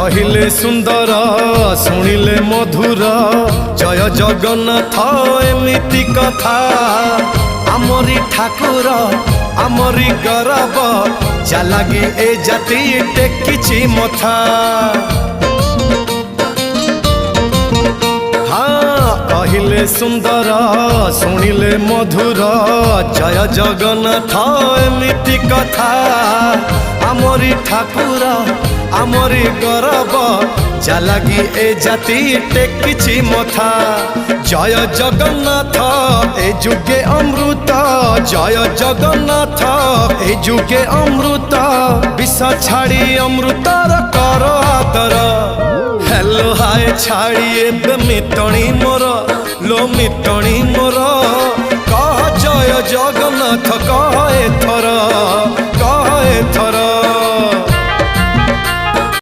कहिले सुंदर शुणिले मधुर जय जगन्नाथ एमिति कथा आमरी ठाकुर आमरी गौरव जालागी ए जाति टेकिछि मथा। हाँ कहिले सुंदर शुणिले मधुर जय जगन्नाथ एमिति कथा आमरी ठाकुर आमरी गौरव जालागी ए जाति टेकिछि मथा। जय जगन्नाथ ए जुगे अमृत जय जगन्नाथ ए जुगे अमृत विष छाड़ी अमृतर कर आदर। हेलो हाय छाड़ी एबे मितणी मोर लो मितणी मोर कह जय जगन्नाथ कह एथर।